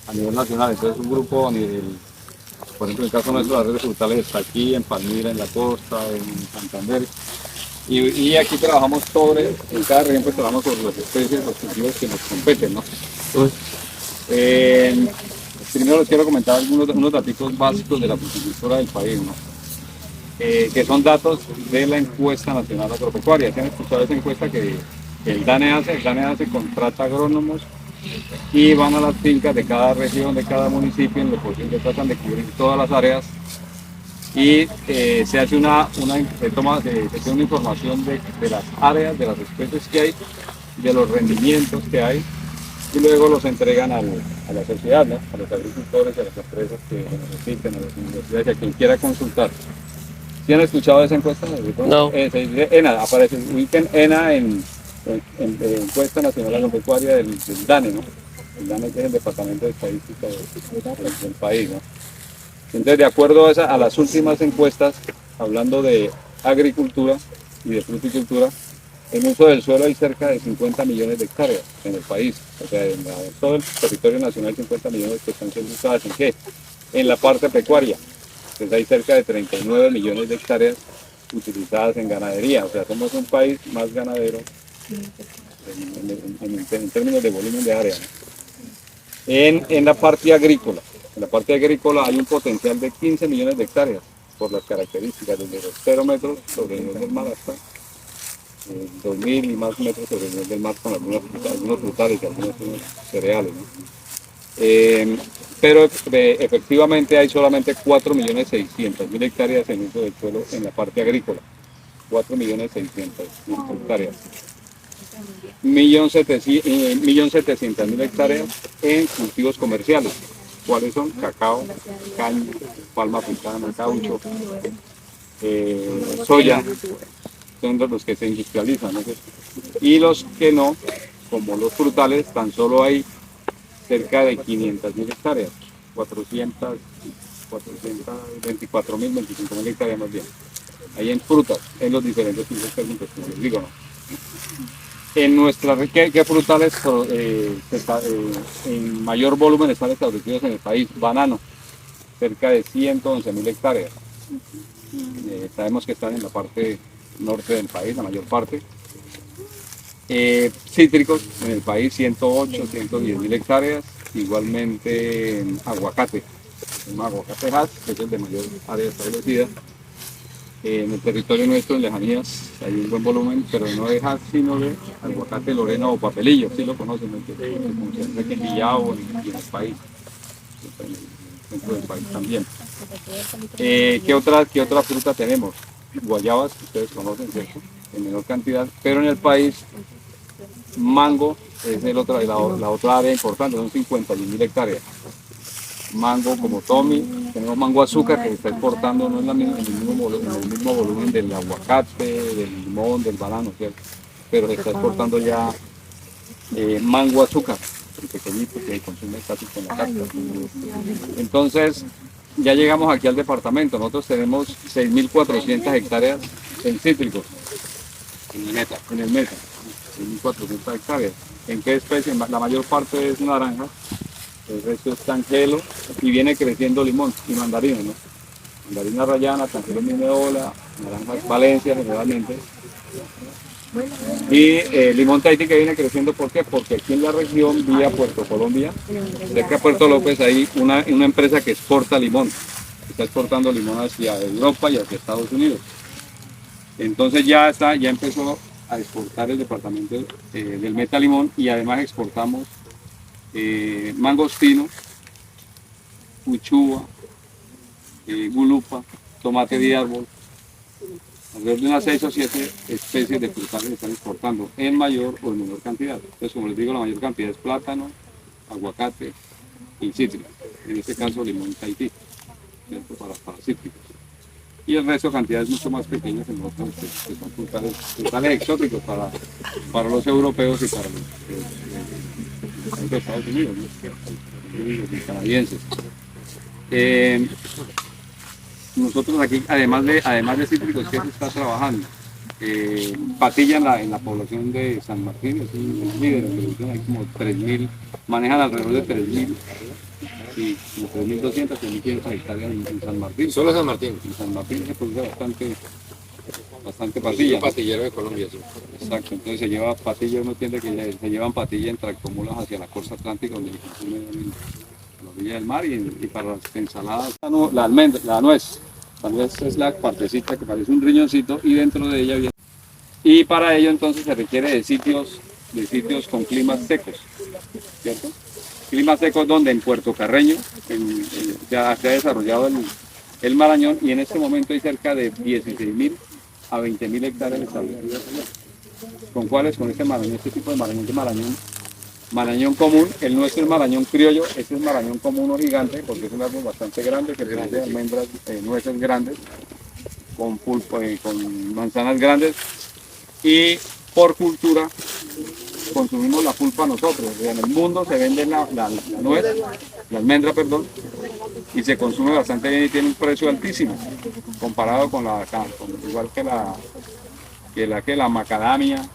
a nivel nacional. Entonces un grupo a nivel, por ejemplo, en el caso nuestro, las redes frutales está aquí, en Palmira, en la costa, en Santander. Y aquí trabajamos en cada región pues trabajamos sobre las especies, los cultivos que nos competen, ¿no? Entonces, eh, primero les quiero comentar unos datos básicos de la fruticultura del país, ¿no? Que son datos de la encuesta nacional agropecuaria. ¿Se han escuchado esa encuesta que el DANE hace? El DANE hace, contrata agrónomos y van a las fincas de cada región, de cada municipio, en lo posible tratan de cubrir todas las áreas y se hace se tiene una información de las áreas, de las especies que hay, de los rendimientos que hay y luego los entregan a la sociedad, ¿no? A los agricultores, a las empresas que necesiten, a las universidades, a quien quiera consultar. ¿Sí han escuchado de esa encuesta? No. Se dice ENA, aparece, ubiquen ENA en Encuesta Nacional Agropecuaria del DANE, ¿no? El DANE que es el Departamento de Estadística del país, ¿no? Entonces, de acuerdo a las últimas encuestas, hablando de agricultura y de fruticultura, en uso del suelo hay cerca de 50 millones de hectáreas en el país. O sea, en todo el territorio nacional, 50 millones que están siendo usadas. ¿En qué? En la parte pecuaria. Entonces hay cerca de 39 millones de hectáreas utilizadas en ganadería. O sea, somos un país más ganadero en términos de volumen de área, ¿no? En la parte agrícola. En la parte agrícola hay un potencial de 15 millones de hectáreas por las características, desde los 0 metros sobre el nivel del mar hasta 2.000 y más metros sobre el nivel del mar con algunos frutales y algunos cereales, ¿no? Pero efectivamente hay solamente 4.600.000 hectáreas en uso del suelo en la parte agrícola. 4.600.000 hectáreas. 1.700.000 hectáreas en cultivos comerciales. ¿Cuáles son? Cacao, caña, palma africana, caucho, soya, son los que se industrializan, ¿no? Y los que no, como los frutales, tan solo hay cerca de 500.000 hectáreas, 424.000, 25.000 hectáreas más bien. Ahí en frutas, en los diferentes tipos técnicos, como les digo, ¿no? En nuestra ¿qué frutales en mayor volumen están establecidos en el país? Banano, cerca de 111.000 hectáreas. Sabemos que están en la parte norte del país, la mayor parte. Cítricos en el país, 108, 110.000 hectáreas. Igualmente aguacate, un aguacate Hass, que es el de mayor área establecida. En el territorio nuestro, en lejanías, hay un buen volumen, pero no de Hass, sino de aguacate Lorena o papelillo, sí lo conocen, ¿no? Que se hace aquí en Villavo y en el país, en el centro del país también. ¿Qué otra fruta tenemos? Guayabas, que ustedes conocen, ¿cierto? En menor cantidad, pero en el país, mango es la otra área importante, son 51.000 hectáreas. Mango como Tommy, tenemos mango azúcar que se está exportando no en en el mismo volumen del aguacate, del limón, del banano, ¿cierto? Pero se está exportando ya mango azúcar, el pequeñito que consume casi con la cáscara. Entonces, ya llegamos aquí al departamento, nosotros tenemos 6.400 hectáreas en cítricos, en el meta, 6.400 hectáreas. ¿En qué especie? La mayor parte es naranja, el resto es tangelo y viene creciendo limón y mandarina, ¿no? Mandarina rayana, tangelo mineola, naranjas Valencia generalmente. Y limón Tahití que viene creciendo, ¿por qué? Porque aquí en la región, vía Puerto Colombia, cerca de Puerto López, hay una empresa que exporta limón. Está exportando limón hacia Europa y hacia Estados Unidos. Entonces ya empezó a exportar el departamento del Meta Limón y además exportamos mangostino, uchuva, gulupa, tomate de árbol, alrededor de unas 6 o 7 especies de frutales que están exportando en mayor o en menor cantidad. Entonces, como les digo, la mayor cantidad es plátano, aguacate y cítricos. En este caso, limón Tahití, ¿cierto? Para cítricos. Y el resto de cantidades mucho más pequeñas en otros que son frutales exóticos para los europeos y para los de Estados Unidos, ¿no? Los canadienses. Nosotros aquí, además de cítricos, ¿qué se está trabajando? Patilla en la población de San Martín, es un líder en producción, hay como 3.000, manejan alrededor de 3.000, sí, como 3.200, 3.500 hectáreas en San Martín. Solo San Martín. En San Martín se produce bastante patilla. El patillero de Colombia, sí. Exacto, entonces se lleva patilla, uno entiende que se llevan patilla en tractomulas hacia la costa atlántica, donde se consume en la orilla del mar, y para las ensaladas, la almendra, la nuez. La nuez es la partecita que parece un riñoncito y dentro de ella viene. Y para ello entonces se requiere de sitios con climas secos, ¿cierto? Climas secos donde en Puerto Carreño ya se ha desarrollado el Marañón, y en este momento hay cerca de 16.000 a 20.000 hectáreas establecidas allá. ¿Con cuáles? Con este marañón, este tipo de marañón común. El nuestro es marañón criollo, este es marañón común o gigante, porque es un árbol bastante grande que produce almendras, nueces grandes, con pulpo, con manzanas grandes, y por cultura consumimos la pulpa nosotros. En el mundo se vende la nuez, la almendra, perdón, y se consume bastante bien y tiene un precio altísimo comparado con igual que la macadamia,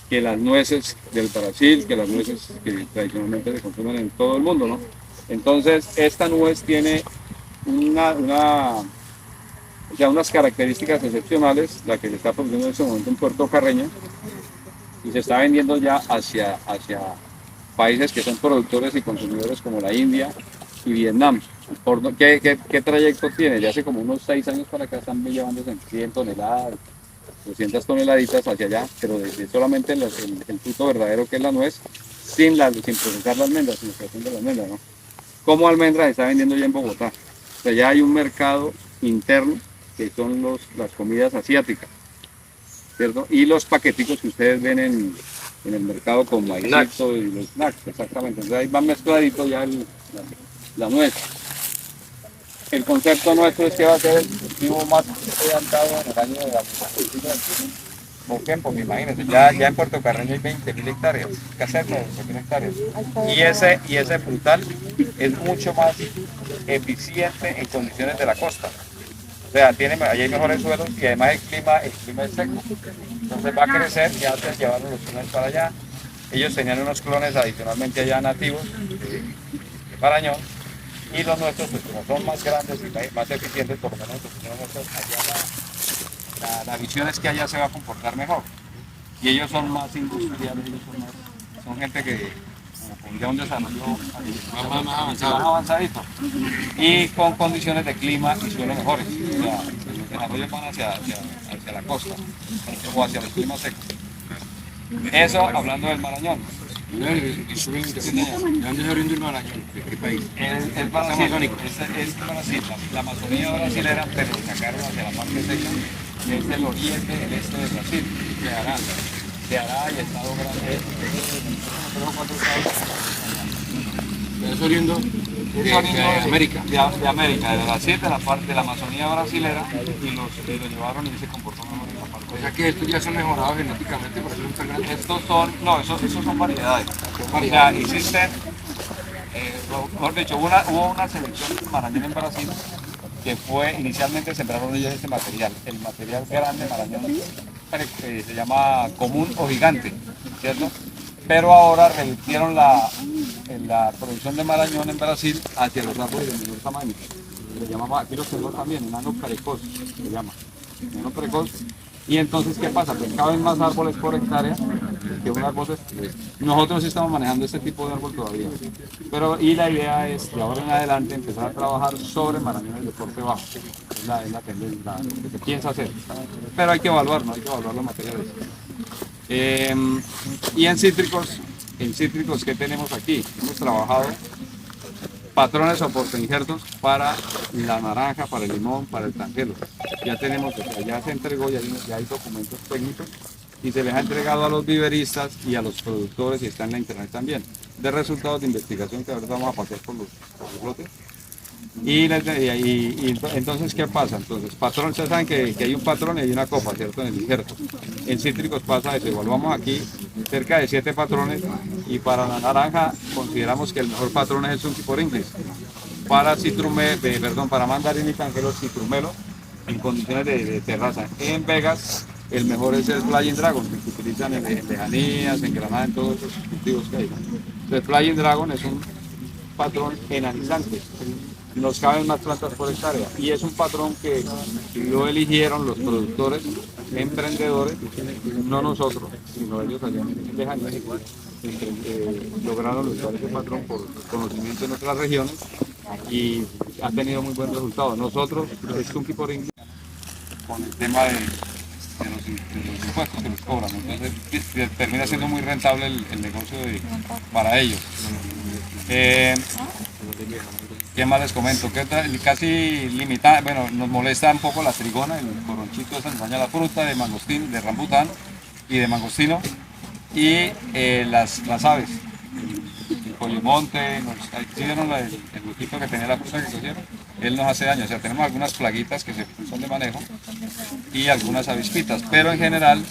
que las nueces del Brasil, que las nueces que tradicionalmente se consumen en todo el mundo, ¿no? Entonces esta nuez tiene unas características excepcionales, la que se está produciendo en este momento en Puerto Carreño, y se está vendiendo ya hacia países que son productores y consumidores como la India y Vietnam. ¿Qué trayecto tiene? Ya hace como unos 6 años para acá están llevándose 100 toneladas, 200 toneladitas hacia allá, pero solamente el fruto verdadero, que es la nuez, sin procesar la almendra, sin extracción de la almendra, ¿no? Como almendra se está vendiendo ya en Bogotá. O sea, ya hay un mercado interno que son las comidas asiáticas, ¿cierto? Y los paqueticos que ustedes ven en el mercado como maicito y los snacks, exactamente. Entonces ahí van mezcladitos ya la nuez. El concepto nuestro es que va a ser el cultivo más adelantado en el año de la Boquempo, imagínense, ya en Puerto Carreño hay 20.000 hectáreas, casi 20.000 hectáreas. Y ese frutal es mucho más eficiente en condiciones de la costa. O sea, ahí hay mejores suelos y además el clima es seco. Entonces va a crecer y antes de llevar los clones para allá. Ellos tenían unos clones adicionalmente allá nativos de Marañón, y los nuestros, pues como son más grandes y más eficientes, por lo menos nosotros, allá la visión es que allá se va a comportar mejor. Y ellos son más industriales, son gente que con ya un desarrollo más avanzadito y con condiciones de clima y suelo mejores. O sea, los desarrollos van hacia la costa o hacia los climas secos. Eso hablando del Marañón. ¿De dónde se oriunda el Marañón? ¿De qué país? Es Brasil, es Brasil, la Amazonía brasilera, pero sacaron hacia la parte seca, que es el oriente, el este de Brasil, Ceará y Estado Grande, creo 4 estados. ¿Es oriundo de América? De América, de Brasil, de la parte de la Amazonía brasilera, y lo llevaron y se comportó mejor en la parte. O sea que estos ya son mejorados genéticamente, por eso son tan grandes. Esos son variedades. O sea, existen, mejor dicho, hubo una selección de Marañón en Brasil que fue, inicialmente sembraron ellos este material. El material grande Marañón se llama común o gigante, ¿cierto? Pero ahora revirtieron la producción de Marañón en Brasil hacia los árboles de menor tamaño. Se llamaba, aquí lo tenemos también, enano precoz, se llama, enano precoz. Y entonces, ¿qué pasa? Pues caben más árboles por hectárea que un árbol. Nosotros sí estamos manejando este tipo de árbol todavía. Y la idea es, de ahora en adelante, empezar a trabajar sobre marañones de porte bajo. Es la tendencia, lo que se piensa hacer. Pero hay que evaluar, ¿no? Hay que evaluar los materiales. Y en cítricos, ¿qué tenemos aquí? Hemos trabajado patrones o portainjertos para la naranja, para el limón, para el tangelo. Ya tenemos, o sea, ya se entregó, ya hay documentos técnicos y se les ha entregado a los viveristas y a los productores, y está en la internet también, de resultados de investigación que ahora vamos a pasar por los lotes. Y entonces, ¿qué pasa? Entonces, patrón, ustedes saben que hay un patrón y hay una copa, ¿cierto? En el injerto. En cítricos pasa eso, evaluamos aquí cerca de 7 patrones, y para la naranja consideramos que el mejor patrón es el Sunky por Inglis. Para para mandarín y tangelo, citrumelo en condiciones de terraza. En Vegas el mejor es el Flying Dragon, que se utilizan en lejanías, en Granada, en todos esos cultivos que hay. El Flying Dragon es un patrón enanizante, nos caben más plantas por hectárea y es un patrón que lo eligieron los productores, emprendedores, no nosotros, sino ellos allá en lejanías, lograron usar ese patrón por conocimiento en otras regiones y ha tenido muy buen resultado. Nosotros, es un tipo de con el tema de los impuestos que les cobran, entonces termina siendo muy rentable el negocio para ellos. ¿Qué más les comento? Que casi limitada, bueno, nos molesta un poco la trigona, el coronchito ese nos daña la fruta de mangostino, de rambután y de mangostino, y las aves, el pollimonte, ¿sí vieron el huequito que tenía la fruta que cogieron? Él nos hace daño, o sea, tenemos algunas plaguitas que son de manejo y algunas avispitas, pero en general,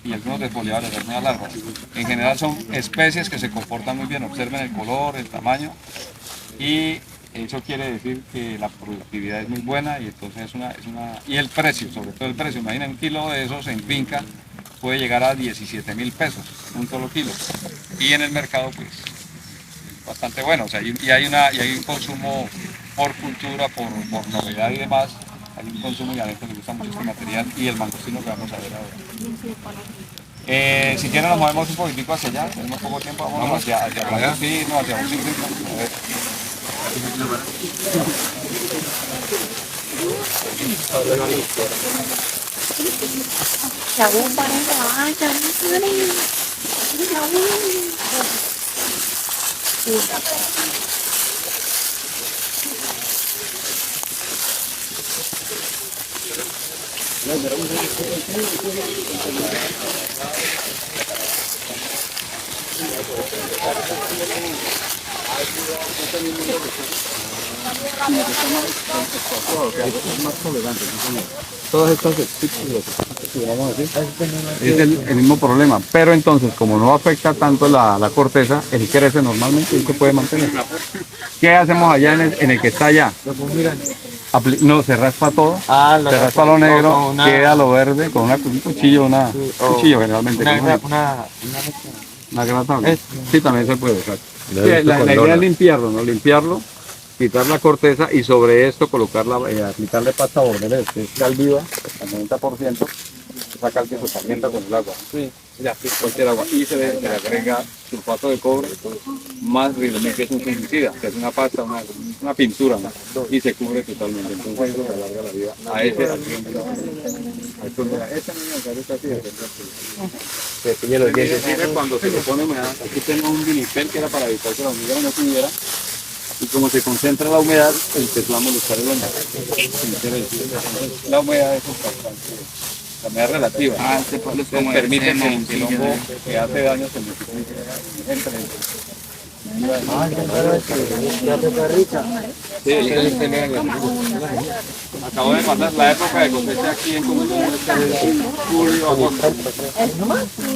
y algunos desfoliadores, algunas larvas, en general son especies que se comportan muy bien, observen el color, el tamaño, y eso quiere decir que la productividad es muy buena y entonces y el precio, sobre todo el precio, imaginen un kilo de esos en finca puede llegar a 17.000 pesos, un solo kilo, y en el mercado pues bastante bueno, o sea, y hay un consumo por cultura, por novedad y demás, hay un consumo y a la gente le gusta mucho este material y el mangostino que vamos a ver ahora. Si quieren nos movemos un poquitico hacia allá, tenemos poco tiempo, vamos hacia allá, sí, no, hacia allá, a ver. Cháu ba quá cháu cứ đi cháu Todas estas es el mismo problema, pero entonces como no afecta tanto la corteza, el crece normalmente y se puede mantener. ¿Qué hacemos allá en el que está allá? No, se raspa todo, se raspa lo negro, queda lo verde con un cuchillo, cuchillo generalmente. Una gratable. Sí, también se puede usar. Sí, la idea es limpiarlo, ¿no? Limpiarlo, quitar la corteza y sobre esto colocarla, aplicarle pasta bordelés, que es cal viva, al 90%, esa cal que se calienta con el agua. Sí, ya, cualquier agua. Y se le agrega sulfato de cobre, más rilomil, que es un fungicida, que es una pasta, una pintura, ¿no? Y se cubre totalmente. Entonces eso le alarga la vida a ese cuando se le pone humedad. Aquí tengo un vinipel que era para evitar que la hormiga no subiera. Y como se concentra la humedad, empezamos a buscar el hongo. La humedad es bastante, la humedad relativa. Permite que el hongo que hace daño se multiplique. Sí, acabo de pasar la época de cosecha aquí en Común, julio, agosto.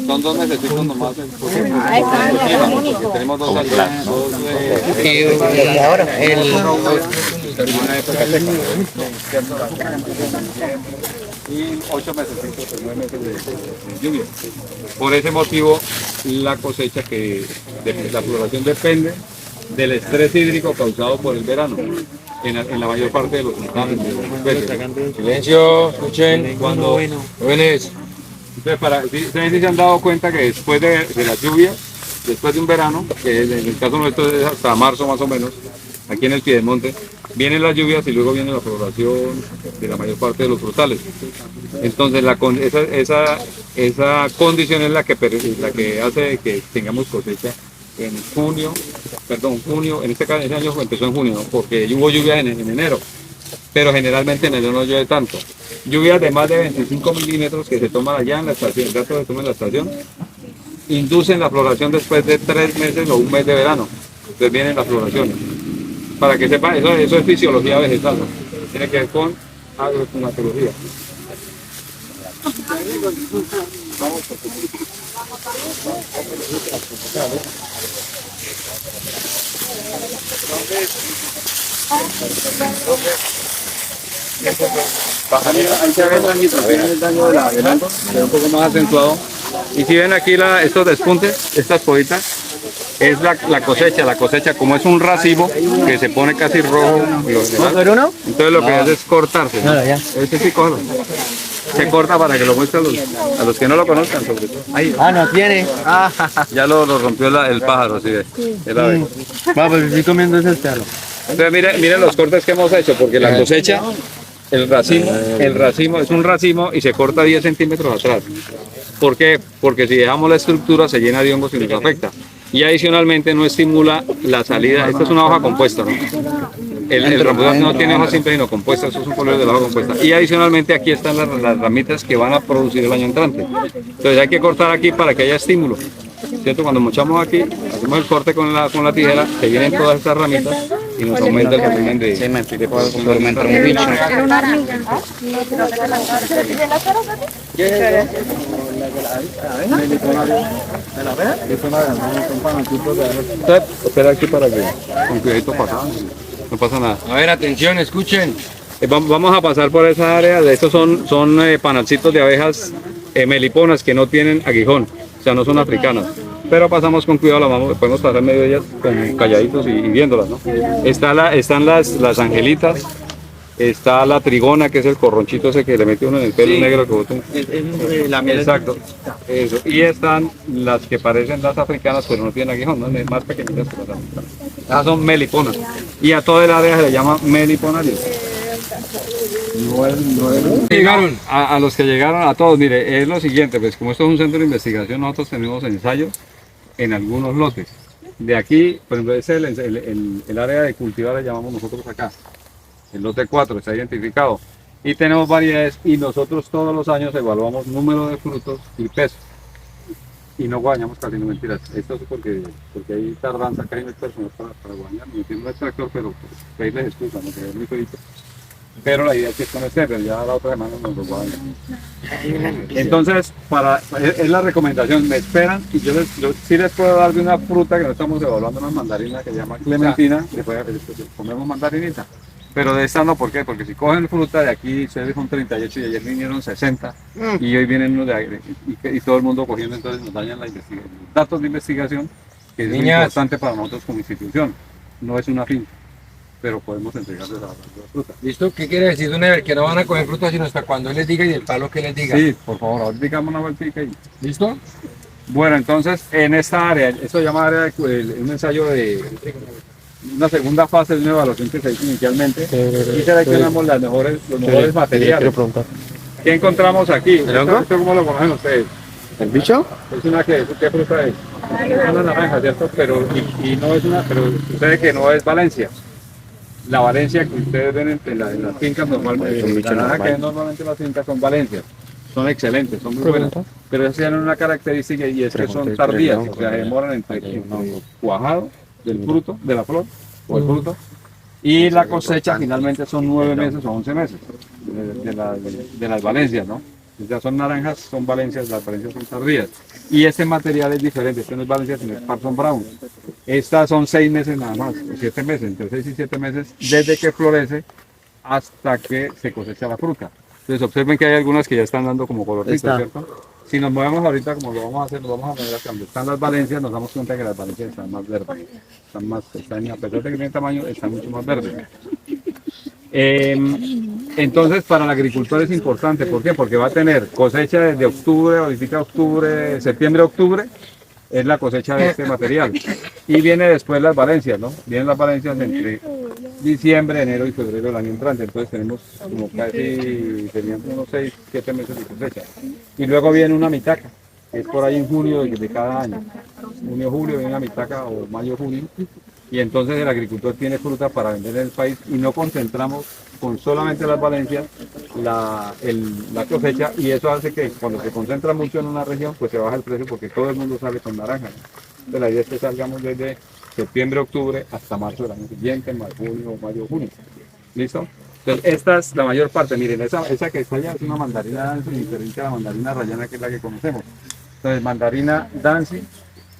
Son 2 mesecitos nomás. Porque tenemos 2 aldeas, 2 Y ahora, y 8 meses, 9 meses de lluvia. Por ese motivo, la cosecha la floración depende del estrés hídrico causado por el verano en la mayor parte de los estados. Silencio, escuchen. Cuando Jóvenes. Entonces, ustedes se han dado cuenta que después de las lluvias, después de un verano, que en el caso nuestro es hasta marzo más o menos, aquí en el Piedemonte, vienen las lluvias y luego viene la floración de la mayor parte de los frutales. Entonces esa condición es la que hace que tengamos cosecha en junio, en este año empezó en junio, ¿no? Porque hubo lluvias en enero, pero generalmente en enero no llueve tanto. Lluvias de más de 25 milímetros que se toman allá en la estación, el gasto se toma en la estación, inducen la floración después de 3 meses o un mes de verano. Entonces vienen las floraciones. Para que sepa, eso es fisiología vegetal, ¿no? Tiene que ver con agroclimatología. Ahí se ve el dañito, ven el daño del árbol, se ve un poco más acentuado. Y si ven aquí estos despuntes, estas poditas, es la cosecha, como es un racimo que se pone casi rojo, entonces lo que hace es cortarse, ¿no? Este sí, cógelo. Se corta para que lo muestre a los que no lo conozcan, sobre todo. Ahí. No tiene. Ya lo rompió el pájaro, sí, el ave. Va, pues estoy comiendo ese pelo. Entonces miren los cortes que hemos hecho, porque la cosecha, el racimo es un racimo y se corta 10 centímetros atrás. ¿Por qué? Porque si dejamos la estructura se llena de hongos y nos afecta. Y adicionalmente no estimula la salida. Esta es una hoja compuesta, ¿no? El rambutan no tiene hojas simples sino compuestas, estos son colores de la hoja compuesta. Y adicionalmente aquí están las ramitas que van a producir el año entrante. Entonces hay que cortar aquí para que haya estímulo. ¿Cierto? Cuando mochamos aquí, hacemos el corte con la tijera, se vienen todas estas ramitas y nos aumenta el volumen de... Sí, me pide por aumento un bicho. Era una hormiga. Entonces, espera aquí para que con cuidadito pasamos, no pasa nada. A ver, atención, escuchen. Vamos a pasar por esa área, de estos son panalcitos de abejas meliponas que no tienen aguijón, o sea, no son africanas. Pero pasamos con cuidado, podemos pasar en medio de ellas con calladitos y viéndolas, ¿no? Están las angelitas, está la trigona, que es el corronchito ese que le mete uno en el pelo negro que bota. Exacto, eso. Y están las que parecen las africanas, pero no tienen aguijón, ¿no? Más pequeñitas que las africanas. Esas son meliponas. Y a todo el área se le llama meliponario. Llegaron. A los que llegaron, a todos, mire, es lo siguiente, pues como esto es un centro de investigación, nosotros tenemos ensayos en algunos lotes. De aquí, por ejemplo, ese es el área de cultivar, le llamamos nosotros acá. El lote 4 está identificado. Y tenemos variedades y nosotros todos los años evaluamos número de frutos y peso. Y no guañamos casi, no mentiras. Esto es porque hay tardanza, que hay personas para guañar. No tiene un extractor, pero pedirles excusas, no que es muy feito. Pero la idea es que esto no esté, pero ya la otra semana nos lo guañan. Entonces, es la recomendación, me esperan y yo sí les puedo dar de una fruta que no estamos evaluando, una mandarina que se llama clementina, después comemos mandarinita. Pero de esta no, ¿por qué? Porque si cogen fruta de aquí, ustedes son 38 y ayer vinieron 60 y hoy vienen unos de aire y todo el mundo cogiendo, entonces nos dañan la investigación. Datos de investigación que es muy importante para nosotros como institución, no es una finca, pero podemos entregarles a la fruta. ¿Listo? ¿Qué quiere decir, don Ever? Que no van a coger fruta sino hasta cuando él les diga y el palo que les diga. Sí, por favor, ahora digamos una vueltica y... ¿Listo? Bueno, entonces en esta área, esto se llama área de un ensayo de una segunda fase de una evaluación que se hizo inicialmente y seleccionamos los mejores materiales. ¿Qué encontramos aquí? ¿Esto cómo lo conocen ustedes? ¿El bicho? Es una ¿qué fruta es? Una naranja, ¿cierto? Pero no es una, pero sucede que no es Valencia. La Valencia que ustedes ven en las fincas normalmente, la naranja que ven normalmente en las fincas son Valencias. Son excelentes, son muy buenas, pero esas tienen una característica y es que son tardías, o sea, demoran entre el cuajado del fruto, de la flor o el fruto, y la cosecha finalmente son 9 meses o 11 meses de las Valencias, ¿no? O sea, son naranjas, son Valencias, las Valencias son tardías. Y este material es diferente, este no es Valencia, sino es Parson Brown. Estas son 6 meses nada más, o 7 meses, entre 6 y 7 meses, desde que florece hasta que se cosecha la fruta. Entonces observen que hay algunas que ya están dando como colorcito, ¿cierto? Si nos movemos ahorita como lo vamos a hacer, nos vamos a mover acá donde están las Valencias, nos damos cuenta que las Valencias están más verdes, a pesar de que tienen tamaño, están mucho más verdes. Entonces para el agricultor es importante, ¿por qué? Porque va a tener cosecha desde octubre, ahorita octubre, septiembre, octubre, es la cosecha de este material. Y viene después las Valencias, ¿no? Vienen las Valencias entre diciembre, enero y febrero del año entrante. Entonces tenemos como casi, serían unos 6, 7 meses de cosecha. Y luego viene una mitaca, que es por ahí en junio de cada año. Junio, julio viene una mitaca o mayo, junio. Y entonces el agricultor tiene fruta para vender en el país y no concentramos con solamente las Valencias la cosecha, y eso hace que cuando se concentra mucho en una región pues se baja el precio porque todo el mundo sale con naranja, ¿no? Entonces la idea es que salgamos desde septiembre, octubre hasta marzo del año siguiente, junio, mayo, junio. ¿Listo? Entonces esta es la mayor parte, miren, esa que está allá es una mandarina Dancy diferente a la mandarina rayana que es la que conocemos. Entonces mandarina Dancy,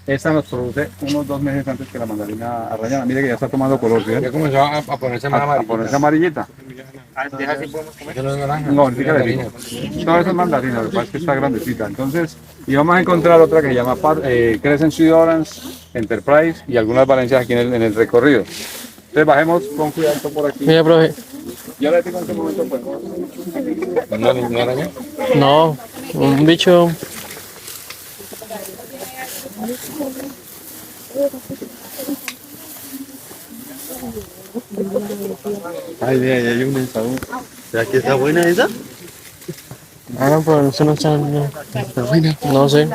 esta nos produce unos 2 meses antes que la mandarina arrayana. Mire que ya está tomando color, ¿sí? Ya comenzó a ponerse más amarillita. A ponerse amarillita. Eso no es naranja. No, ahorita le digo. Todo eso es mandarina, lo que pasa es que está grandecita. Entonces, y vamos a encontrar otra que se llama Crescent Sweet Orange, Enterprise y algunas valencias aquí en el recorrido. Entonces bajemos con cuidado por aquí. Mira, profe. Ya le digo en qué momento podemos. ¿Una araña? No, un bicho. Ay, mira, ya hay un ensado. ¿Será que está buena esa? Ah, no, pero eso no está. No, no sé.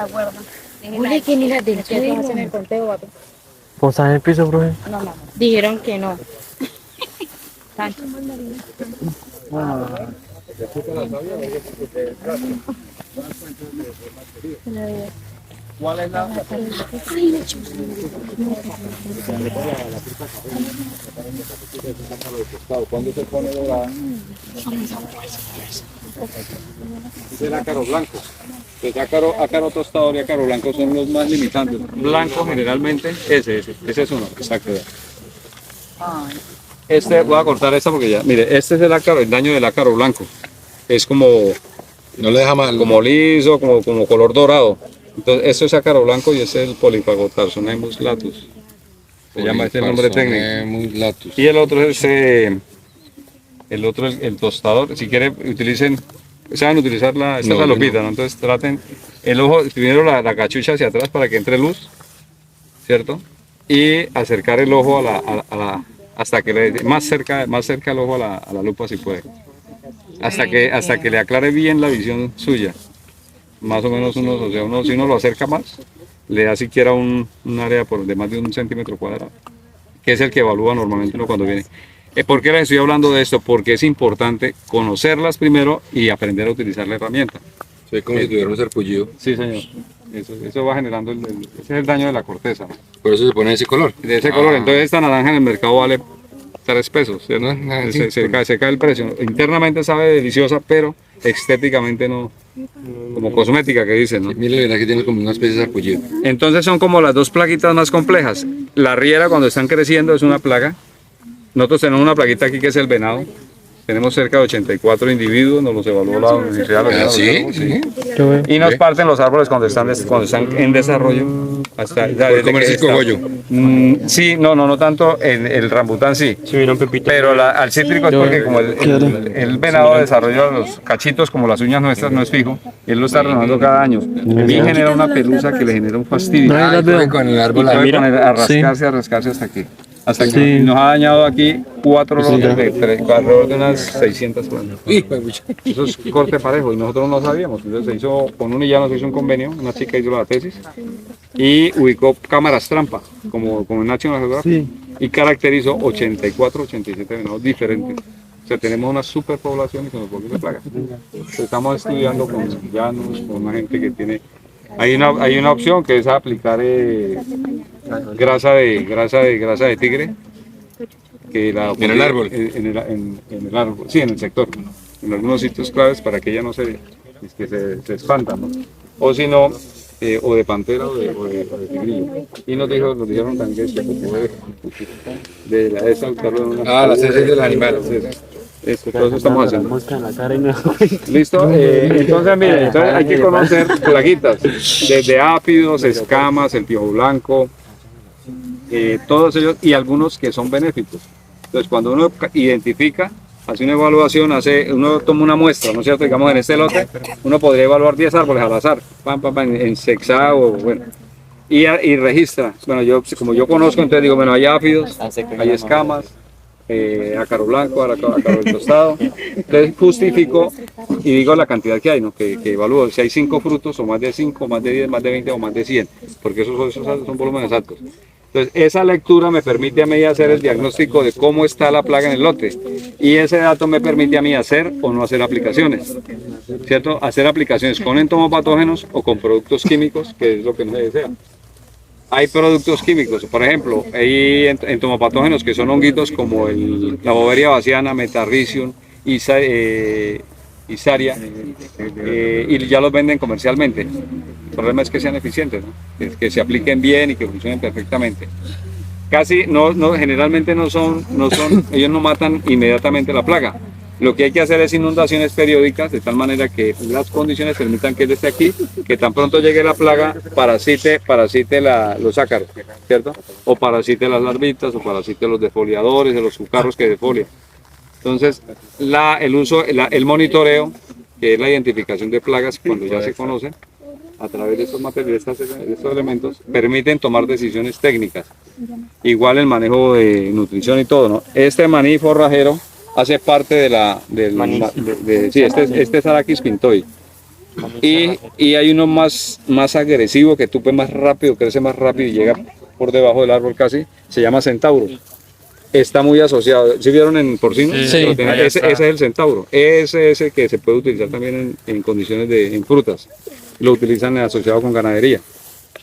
Oye, que mira del suelo. ¿Cómo está en el piso, profe? Dijeron que no. ¿Cuál es la? ¿Cuándo se pone dorada? Es el ácaro blanco. Pues ácaro tostador y ácaro blanco son los más limitantes. Blanco generalmente, ese es uno, exacto. Voy a cortar esta porque ya, mire, este es el ácaro, el daño del ácaro blanco. Es como No le deja mal. como liso, como color dorado. Entonces, esto es ácaro blanco y ese es el Polyphagotarsonemus latus. Se llama este nombre técnico. Latus. Y el otro es el tostador. Si quieren, saben utilizar esta es la lupita, ¿no? Entonces traten el ojo, primero la cachucha hacia atrás para que entre luz, ¿cierto? Y acercar el ojo hasta que más cerca el ojo a la lupa si puede. Hasta que le aclare bien la visión suya. Más o menos si uno lo acerca más, le da siquiera un área de más de 1 centímetro cuadrado, que es el que evalúa normalmente uno cuando viene. ¿Por qué les estoy hablando de esto? Porque es importante conocerlas primero y aprender a utilizar la herramienta. Se ve como si tuviera un sarpullido. Sí, señor. Eso va generando, ese es el daño de la corteza, ¿no? Por eso se pone ese color. De ese color. Entonces esta naranja en el mercado vale 3 pesos, ¿cierto? Se cae el precio. Internamente sabe deliciosa, pero estéticamente no, como cosmética que dicen, ¿no? Mira, la verdad que tiene como una especie de sarpullido. Entonces son como las dos plaguitas más complejas. La riera cuando están creciendo es una plaga. Nosotros tenemos una plaguita aquí que es el venado. Tenemos cerca de 84 individuos, nos los evaluó la Universidad de la ¿Sí? Y nos parten los árboles cuando están en desarrollo. Hasta, ¿Por comerse el cogollo? Sí, no tanto, el rambután sí. Pero al cítrico es porque como el venado desarrolla los cachitos como las uñas nuestras, no es fijo, él lo está renovando cada año. Y genera una pelusa que le genera un fastidio. Con el árbol. Y puede poner a rascarse hasta que nos ha dañado aquí 4 lotes de alrededor de unas 600 plantas. Eso es corte parejo y nosotros no sabíamos. Entonces se hizo, con un villano se hizo un convenio, una chica hizo la tesis y ubicó cámaras trampa, como en National Geographic, y caracterizó 84, 87 venados diferentes. O sea, tenemos una superpoblación y se nos vuelve de plaga. Entonces, estamos estudiando con villanos, con una gente que tiene... Hay una opción que es aplicar grasa de tigre que en el árbol. en el árbol, sí, en el sector, en algunos sitios claves para que ella no se espanta, ¿no? O si no, o de pantera o de tigrillo. Y nos dijeron también que se puede de esa las heces del animal. Todo eso estamos haciendo. ¿Listo? Entonces, miren, hay que conocer plaguitas, desde áfidos, escamas, el piojo blanco, todos ellos y algunos que son benéficos. Entonces, cuando uno identifica, hace una evaluación, uno toma una muestra, ¿no es cierto? Digamos, en este lote, uno podría evaluar 10 árboles al azar, en sexagio, bueno, y registra. Bueno, como yo conozco, entonces digo, bueno, hay áfidos, hay escamas, ácaro blanco, ácaro del tostado. Entonces justifico y digo la cantidad que hay, ¿no? que evalúo si hay 5 frutos o más de 5, más de 10, más de 20 o más de 100, porque esos son volúmenes altos. Entonces esa lectura me permite a mí hacer el diagnóstico de cómo está la plaga en el lote y ese dato me permite a mí hacer o no hacer aplicaciones, ¿cierto? Hacer aplicaciones con entomopatógenos o con productos químicos, que es lo que no se desea. Hay productos químicos, por ejemplo, hay entomopatógenos que son honguitos como la Boveria baciana, Metarricium, Isaria, y ya los venden comercialmente. El problema es que sean eficientes, ¿no? Que se apliquen bien y que funcionen perfectamente. Casi generalmente no son, ellos no matan inmediatamente la plaga, Lo que hay que hacer es inundaciones periódicas de tal manera que las condiciones permitan que él esté aquí, que tan pronto llegue la plaga, parasite los ácaros, ¿cierto? O parasite las larvitas, o parasite los defoliadores, de los cucarros que defolian. Entonces, el monitoreo, que es la identificación de plagas cuando ya se conocen, a través de estos materiales, de estos elementos, permiten tomar decisiones técnicas. Igual el manejo de nutrición y todo, ¿no? Este maní forrajero hace parte sí, este es Arachis pintoi. Y hay uno más agresivo, que tupe más rápido, crece más rápido y llega por debajo del árbol casi, se llama centauro. Está muy asociado, ¿sí vieron en porcino? Sí. Ese es el centauro, ese es el que se puede utilizar también en condiciones en frutas, lo utilizan asociado con ganadería.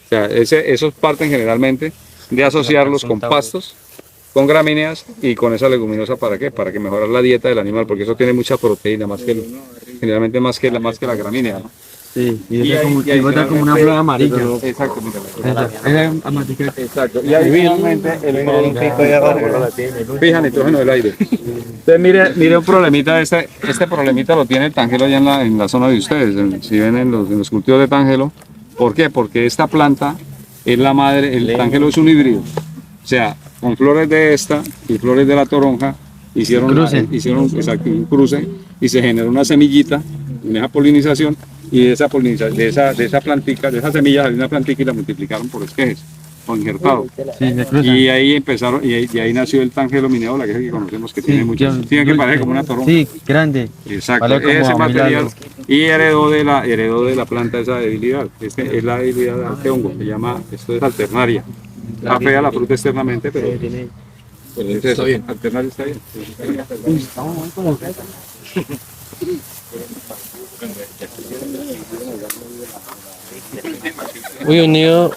O sea, esos parten generalmente de asociarlos con pastos, con gramíneas y con esa leguminosa. ¿Para qué? Para que mejorar la dieta del animal, porque eso tiene mucha proteína, generalmente más que la gramínea, ¿no? Sí, y ese cultivo da como una flor amarilla. Exacto, mira. Esa amarilla. Exacto. Y ahí finalmente el producto fija nitrógeno del aire. Entonces mire un problemita, este problemita lo tiene el tangelo allá en la zona de ustedes, si ven en los cultivos de tangelo. ¿Por qué? Porque esta planta es la madre, el tangelo es un híbrido. O sea, con flores de esta y flores de la toronja hicieron exacto, un cruce y se generó una semillita en esa polinización, y de esa plantica, de esa semilla salió una plantica y la multiplicaron por esquejes o injertado. Y ahí empezaron, y ahí nació el tangelo mineola, que es el que conocemos, que tiene muchas, tiene que parecer como una toronja. Sí, grande. Exacto, Vale, como ese material, milagro. y heredó de la planta esa debilidad. Es la debilidad de este hongo, se llama, esto es alternaria. Está fea la fruta externamente, pero es eso, alternaria está bien. Uy, un nido.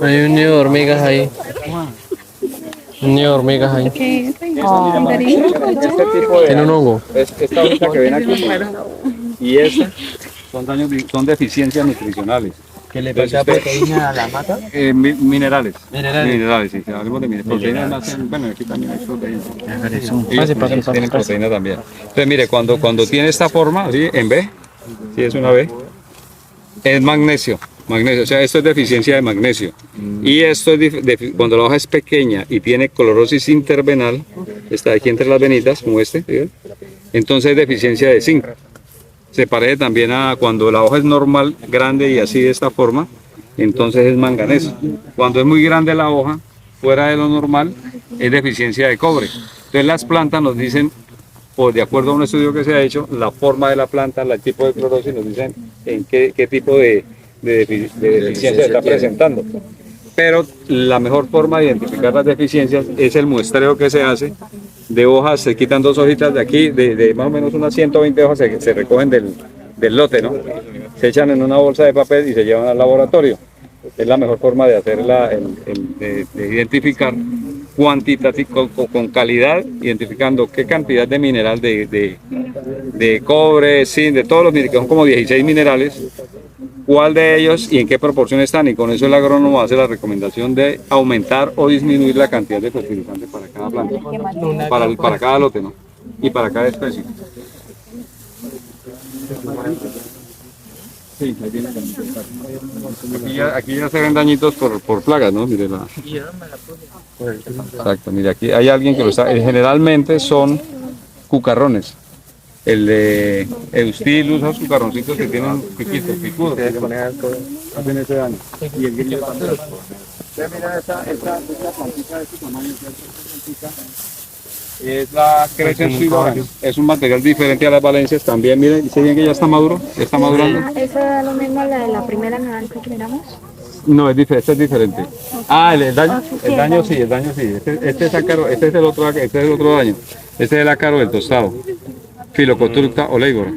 Hay un nido de hormigas ahí. Un nido de hormigas ahí. ¿Qué es? Este tipo de, Tiene un hongo. esta hojita que ven aquí y esta son deficiencias nutricionales. ¿Que le pasa proteína a la mata? Minerales. Minerales. Sí, hablemos de minerales. Proteínas más bueno, aquí también hay proteínas. Pase, pase, Tienen pase. proteína también. Entonces, mire, cuando tiene esta forma, ¿sí? En B, si es una B, es magnesio. O sea, esto es deficiencia de magnesio. Y esto es cuando la hoja es pequeña y tiene clorosis intervenal, está aquí entre las venitas, como este, ¿sí? Entonces es deficiencia de zinc. Se parece también a cuando la hoja es normal, grande y así de esta forma, entonces es manganeso. Cuando es muy grande la hoja, fuera de lo normal, es deficiencia de cobre. Entonces las plantas nos dicen, pues de acuerdo a un estudio que se ha hecho, la forma de la planta, el tipo de clorosis, nos dicen en qué tipo de deficiencia está presentando. Pero la mejor forma de identificar las deficiencias es el muestreo que se hace de hojas. Se quitan 2 hojitas de aquí, de más o menos unas 120 hojas, se recogen del lote, ¿no? Se echan en una bolsa de papel y se llevan al laboratorio. Es la mejor forma de hacer de identificar cuantitativo, con calidad, identificando qué cantidad de mineral de cobre, zinc, de todos los minerales, que son como 16 minerales, cuál de ellos y en qué proporción están, y con eso el agrónomo hace la recomendación de aumentar o disminuir la cantidad de fertilizante para cada planta, para cada lote, ¿no? Y para cada especie. Sí, ahí viene aquí ya se ven dañitos por plagas, ¿no? Mire exacto, mire, aquí hay alguien que lo está. Generalmente son cucarrones. El de Eustilus, esos cucarroncitos que tienen piquitos, picudos, hacen ese daño. Y el grillo también. Usted mira esta plantita de este tamaño, es la Crescens Ivorax. Es un material diferente a las valencias también. Miren, dice bien que ya está maduro, ya está madurando. ¿Esa es lo mismo la de la primera naranja que miramos? No, este es diferente. El daño sí. Este es ácaro, este es el otro daño. Este es el ácaro del tostado. Phyllocostructa oleigora.